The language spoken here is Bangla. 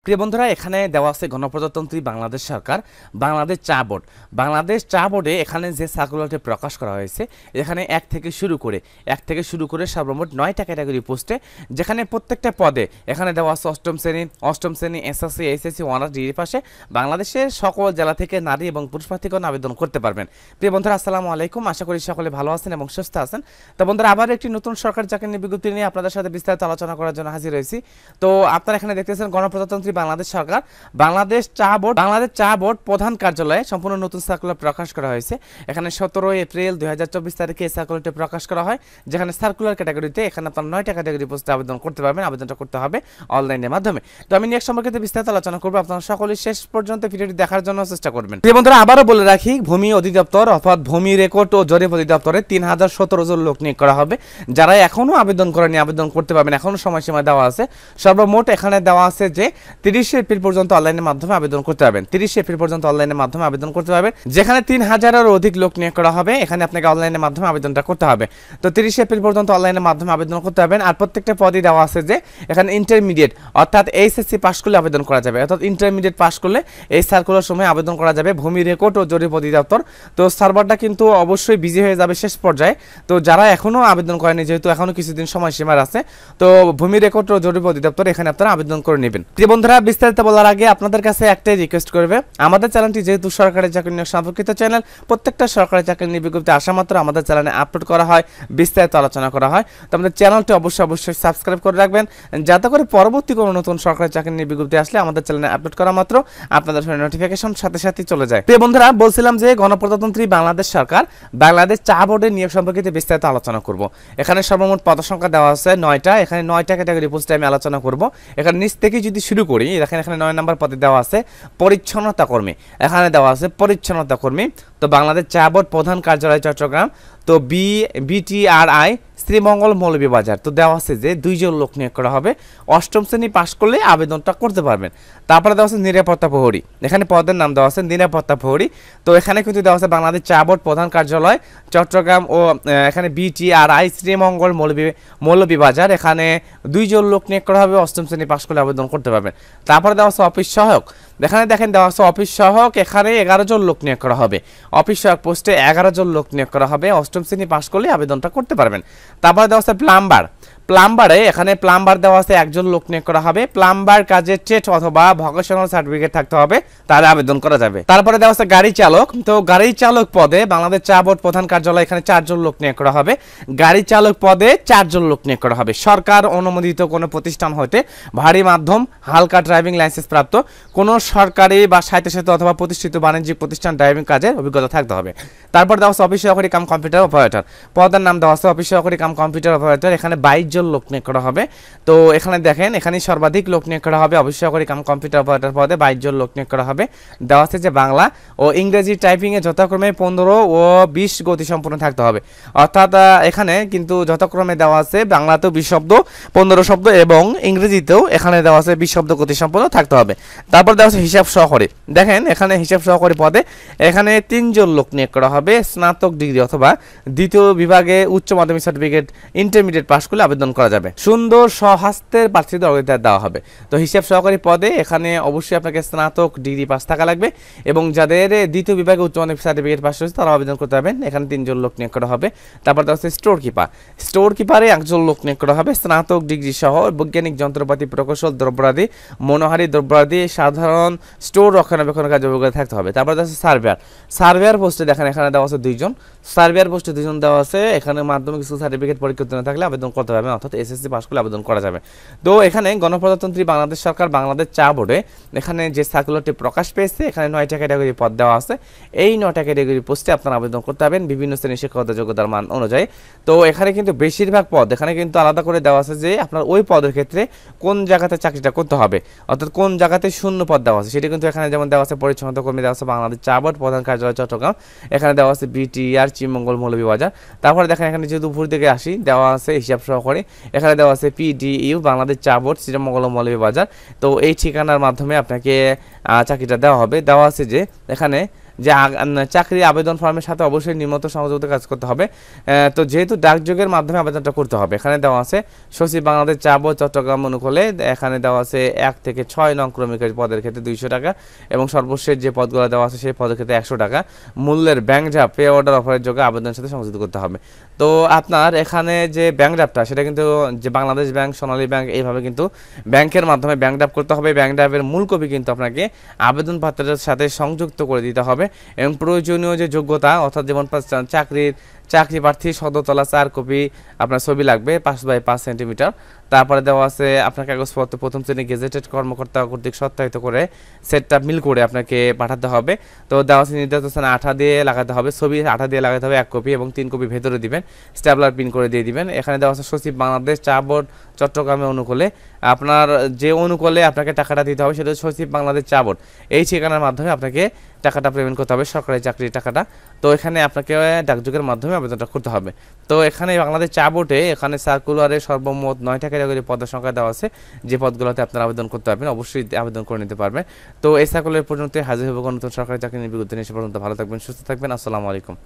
প্রিয় বন্ধুরা, এখানে দেওয়া আছে গণপ্রজাতন্ত্রী বাংলাদেশ সরকার বাংলাদেশ চা বোর্ড। বাংলাদেশ চা বোর্ডে এখানে যে সার্কুলারটি প্রকাশ করা হয়েছে, এখানে এক থেকে শুরু করে সর্বমোট 9টা ক্যাটাগরি পোস্টে, যেখানে প্রত্যেকটা পদে এখানে দেওয়া আছে অষ্টম শ্রেণী এসএসসি এইচএসসি অনার্স ডিগ্রি পাশে বাংলাদেশের সকল জেলা থেকে নারী এবং পুরুষ প্রার্থীগণ আবেদন করতে পারবেন। প্রিয় বন্ধুরা, আসসালামু আলাইকুম। আশা করি সকলে ভালো আছেন এবং সুস্থ আছেন। তো বন্ধুরা, আবার একটি নতুন সরকারি চাকরি বিজ্ঞপ্তি নিয়ে আপনাদের সাথে বিস্তারিত আলোচনা করার জন্য হাজির হয়েছি। তো আপনারা এখানে দেখতেছেন গণপ্রজাতন্ত্রী বাংলাদেশ সরকার বাংলাদেশ চা বোর্ড প্রধান কার্যালয়ে সম্পূর্ণ নতুন সার্কুলার প্রকাশ করা হয়েছে। এখানে 17 এপ্রিল 2024 তারিখে এই সার্কুলারটি প্রকাশ করা হয়, যেখানে সার্কুলার ক্যাটাগরিতে এখানে আপনার 9টা ক্যাটাগরি পোস্টে আবেদন করতে পারবেন। আবেদনটা করতে হবে অনলাইনের মাধ্যমে। তো আমি নিয়ে সম্পর্কে বিস্তারিত আলোচনা করবো, আপনারা সকলে শেষ পর্যন্ত ভিডিওটি দেখার জন্য চেষ্টা করবেন। প্রিয় বন্ধুরা, আবারও বলে রাখি, ভূমি অধিদপ্তর অর্থাৎ ভূমি রেকর্ড ও জরিপ অধিদপ্তরে 3017 জন লোক নিয়োগ করা হবে। যারা এখনো আবেদন করেনি আবেদন করতে পারবেন, এখনো সময়সীমা দেওয়া আছে। সর্বমোট এখানে দেওয়া আছে যে 30 এপ্রিল পর্যন্ত অনলাইনের মাধ্যমে আবেদন করতে পারবেন। 30 এপ্রিল পর্যন্ত অনলাইনের মাধ্যমে আবেদন করতে পারবেন, যেখানে 3000-এর অধিক লোক নিয়োগ করা হবে। এখানে আপনাকে অনলাইনের মাধ্যমে আবেদনটা করতে হবে। তো 30 এপ্রিল পর্যন্ত অনলাইনের মাধ্যমে আবেদন করতে পারবেন। আর প্রত্যেকটা পদই দেওয়া আছে যে এখানে ইন্টারমিডিয়েট অর্থাৎ এইচএসসি পাস করলে আবেদন করা যাবে, অর্থাৎ ইন্টারমিডিয়েট পাস করলে এই সার্কুলার সময় আবেদন করা যাবে ভূমি রেকর্ড ও জরিপ অধিদপ্তর। তো সার্ভারটা কিন্তু অবশ্যই বিজি হয়ে যাবে শেষ পর্যায়ে। তো যারা এখনো আবেদন করেনি, যেহেতু এখনো কিছুদিন সময়সীমা আছে, তো ভূমি রেকর্ড ও জরিপ অধিদপ্তর এখানে আপনারা আবেদন করে নেবেন। প্রিয় বন্ধুরা, বিস্তারিত বলার আগে আপনাদের কাছে একটাই রিকোয়েস্ট করবে, আমাদের চ্যানেলটি যেহেতু সরকারি চাকরি নিয়োগ সম্পর্কিত চ্যানেল, প্রত্যেকটা সরকারি চাকরি নিয়োগ বিজ্ঞপ্তি আসা মাত্র আমাদের চ্যানেলে আপলোড করা হয়, বিস্তারিত আলোচনা করা হয়। তো আমাদের চ্যানেলটি অবশ্যই সাবস্ক্রাইব করে রাখবেন, যাতে করে পরবর্তী কোনো নতুন সরকারি চাকরি নিয়োগ বিজ্ঞপ্তি আসলে আমাদের চ্যানেলে আপলোড করা মাত্র আপনাদের ফোনে নোটিফিকেশন সাথে চলে যায়। প্রিয় বন্ধুরা, বলছিলাম যে গণপ্রজাতন্ত্রী বাংলাদেশ সরকার বাংলাদেশ চা বোর্ডের নিয়োগ সম্পর্কিত বিস্তারিত আলোচনা করব। এখানে সর্বমোট পদ সংখ্যা দেওয়া আছে 9টা। এখানে 9টা ক্যাটাগরি পোস্টে আমি আলোচনা করব। এখানে নিচ থেকে যদি শুরু করি, দেখেন এখানে 9 নম্বর পদে দেওয়া আছে পরিচ্ছন্নতা কর্মী। এখানে দেওয়া আছে পরিচ্ছন্নতা কর্মী। তো বাংলাদেশ চা বোর্ড প্রধান কার্যালয় চট্টগ্রাম। তো বিটিআরআই শ্রীমঙ্গল মৌলভীবাজার। তো দেওয়া আছে যে 2 জন লোক নিয়োগ করা হবে, 8ম শ্রেণী পাশ করলে আবেদনটা করতে পারবেন। তারপরে দেওয়া আছে নিরাপত্তা প্রহরী। এখানে পদের নাম দেওয়া আছে নিরাপত্তা প্রহরী। তো এখানে কিন্তু দেওয়া আছে বাংলাদেশ চা বোর্ড প্রধান কার্যালয় চট্টগ্রাম ও এখানে বিটিআরআই শ্রীমঙ্গল মৌলভীবাজার। এখানে 2 জন লোক নিয়োগ করা হবে, 8ম শ্রেণী পাশ করলে আবেদন করতে পারবেন। তারপরে দেওয়া আছে অফিস সহায়ক। এখানে দেখেন দেওয়া আছে অফিস সহায়ক। এখানে 11 জন লোক নিয়োগ করা হবে। অফিস সহায়ক পোস্টে 11 জন লোক নিয়োগ করা হবে, 8ম শ্রেণী পাশ করলে আবেদনটা করতে পারবেন। তারপরে দেওয়া আছে প্লাম্বারে এখানে প্লাম্বার দেওয়া আছে 1 জন লোক নিয়োগ করা হবে। প্লাম্বার কাজে ট্রেড অথবা ভোকেশনাল সার্টিফিকেট থাকতে হবে, তাহলে আবেদন করা যাবে। তারপরে দেওয়া আছে গাড়ি চালক। তো গাড়ি চালক পদে বাংলাদেশ চা বোর্ড প্রধান কার্যালয় এখানে 4 জন লোক নিয়োগ করা হবে। গাড়ি চালক পদে 4 জন লোক নিয়োগ করা হবে। সরকার অনুমোদিত কোনো প্রতিষ্ঠান হতে ভারী মাধ্যম হালকা ড্রাইভিং লাইসেন্স প্রাপ্ত কোনো সরকারি বা স্বায়ত্তশাসিত অথবা প্রতিষ্ঠিত বাণিজ্যিক প্রতিষ্ঠান ড্রাইভিং কাজের অভিজ্ঞতা থাকতে হবে। তারপর দেওয়া আছে অফিস সহকারী কাম কম্পিউটার অপারেটর। পদের নাম দেওয়া আছে অফিস সহকারী কাম কম্পিউটার অপারেটর। এখানে 22 জন লোক নিয়োগ করা হবে। তো এখানে দেখেন এখানে সর্বাধিক লোক নিয়োগ করা হবে অফিস সহকারী কাম কম্পিউটার অপারেটর পদে 22 জন লোক নিয়োগ করা হবে। দেওয়া আছে যে বাংলা ও ইংরেজি টাইপিংয়ে যথাক্রমে 15 ও 20 গতি সম্পন্ন থাকতে হবে। অর্থাৎ এখানে কিন্তু যথাক্রমে দেওয়া আছে বাংলাতেও 20 শব্দ 15 শব্দ এবং ইংরেজিতেও এখানে দেওয়া আছে 20 শব্দ গতি সম্পন্ন থাকতে হবে। তারপর দেওয়া আছে হিসাব সহকারী। দেখেন এখানে হিসাব সহকারী পদে এখানে 3 জন লোক নিয়োগ করা হবে। স্নাতক ডিগ্রি অথবা দ্বিতীয় বিভাগে উচ্চ মাধ্যমিক সার্টিফিকেট ইন্টারমিডিয়েট পাস করলে আবেদন করা যাবে। সুন্দর স্বহস্তের প্রার্থীদের অগ্রাধিকার দেওয়া হবে। তো হিসাব সহকারী পদে এখানে অবশ্যই আপনাকে স্নাতক ডিগ্রি পাস থাকা লাগবে এবং যাদের দ্বিতীয় বিভাগে উচ্চ মাধ্যমিক সার্টিফিকেট পাস হয়েছে তারা আবেদন করতে পারবেন। এখানে 3 জন লোক নিয়োগ করা হবে। তারপর দেওয়া হচ্ছে স্টোর কিপারে 1 জন লোক নিয়োগ করা হবে। স্নাতক ডিগ্রি সহ বৈজ্ঞানিক যন্ত্রপাতি প্রকৌশল দ্রব্যাদি মনোহারী দ্রব্যাদি সাধারণ স্টোর রক্ষণাবেক্ষণ কাজে অভিজ্ঞতা থাকতে হবে। তারপর দেওয়া আছে সার্ভেয়ার পোস্টে দেখেন এখানে দেওয়া আছে 2 জন। সার্ভেয়ার পোস্টে 2 জন দেওয়া আছে। এখানে মাধ্যমিক স্কুল সার্টিফিকেট পরীক্ষা না থাকলে আবেদন করতে পারবেন, অর্থাৎ এসএসসি পাস করলে আবেদন করা যাবে। তো এখানে গণপ্রজাতন্ত্রী বাংলাদেশ সরকার বাংলাদেশ চা বোর্ডে এখানে যে সার্কুলারটি প্রকাশ পেয়েছে, এখানে 9টা ক্যাটাগরি পদ দেওয়া আছে। এই 9টা ক্যাটাগরি পোস্টে আপনারা আবেদন করতে পারবেন বিভিন্ন শ্রেণীর শিক্ষকতা যোগ্যতার মান অনুযায়ী। তো এখানে কিন্তু বেশিরভাগ পদ এখানে কিন্তু আলাদা করে দেওয়া আছে যে আপনার ওই পদের ক্ষেত্রে কোন জায়গাতে চাকরিটা করতে হবে, অর্থাৎ কোন জায়গাতে শূন্য পদ দেওয়া আছে সেটা কিন্তু এখানে যেমন দেওয়া আছে পরিচ্ছন্নতা কর্মী দেওয়া আছে বাংলাদেশ চা বোর্ড প্রধান কার্যালয় চট্টগ্রাম। এখানে দেওয়া আছে বিটিআর শ্রীমঙ্গল মৌলভীবাজার। তারপরে দেখেন এখানে যেহেতু উপর দিকে আসি দেওয়া আছে হিসাব সহকারী। এখানে দেওয়া আছে পিডিইউ বাংলাদেশ চা বোর্ড শ্রীমঙ্গল মৌলভীবাজার। তো এই ঠিকানার মাধ্যমে আপনাকে চাকরিটা দেওয়া হবে। দেওয়া আছে যে এখানে যে চাকরি আবেদন ফর্মের সাথে অবশ্যই নিম্নত সংযুক্ত কাজ করতে হবে। তো যেহেতু ডাকযোগের মাধ্যমে আবেদনটা করতে হবে, এখানে দেওয়া আছে সচিব বাংলাদেশ চা বোর্ড চট্টগ্রাম অনুকূলে, এখানে দেওয়া আছে 1 থেকে 6 নং ক্রমিকের পদের ক্ষেত্রে 200 টাকা এবং সর্বশেষ যে পদগুলো দেওয়া আছে সেই পদের ক্ষেত্রে 100 টাকা মূল্যের ব্যাংক ড্রাফট পে অর্ডার অফারের যোগে আবেদনের সাথে সংযুক্ত করতে হবে। তো আপনার এখানে যে ব্যাংক ড্রাফটটা সেটা কিন্তু যে বাংলাদেশ ব্যাংক, সোনালী ব্যাংক, এইভাবে কিন্তু ব্যাংকের মাধ্যমে ব্যাংক ড্রাফট করতে হবে। ব্যাংক ড্রাফটের মূল কপি কিন্তু আপনাকে আবেদনপত্রের সাথে সংযুক্ত করে দিতে হবে এবং প্রয়োজনীয় যে যোগ্যতা অর্থাৎ যেমন চাকরি প্রার্থী সদতলা 4 কপি আপনার ছবি লাগবে 5x5 সেন্টিমিটার। তারপরে দেওয়া আছে আপনার কাগজপত্র প্রথম শ্রেণী গেজেটেড কর্মকর্তা কর্তৃক সত্যায়িত করে সেটটা মিল করে আপনাকে পাঠাতে হবে। তো দেওয়া আছে নির্ধারিত স্থানে আঠা দিয়ে লাগাতে হবে, ছবি আঠা দিয়ে লাগাতে হবে 1 কপি এবং 3 কপি ভেতরে দিবেন, স্ট্যাপলার পিন করে দিয়ে দিবেন। এখানে দেওয়া আছে সচিব বাংলাদেশ চা বোর্ড চট্টগ্রামে অনুকূলে, আপনার যে অনুকূলে আপনাকে টাকাটা দিতে হবে সেটা সচিব বাংলাদেশ চা বোর্ড, এই ঠিকানার মাধ্যমে আপনাকে টাকাটা পেমেন্ট করতে হবে, সরকারি চাকরির টাকাটা। তো এখানে আপনাকে ডাকযোগের মাধ্যমে আবেদনটা করতে হবে। তো এখানে বাংলাদেশ চা বোর্ডে এখানে সার্কুলারে সর্বমোট 9টা ক্যাটাগরি পদের সংখ্যা দেওয়া আছে, যে পদগুলোতে আপনারা আবেদন করতে পারবেন, অবশ্যই আবেদন করে নিতে পারবেন। তো এই সার্কুলার পর্যন্ত হাজির হবে নতুন সরকারি চাকরি নিয়ে বিজ্ঞপ্তি নিয়ে। সে পর্যন্ত ভালো থাকবেন, সুস্থ থাকবেন। আসসালামু আলাইকুম।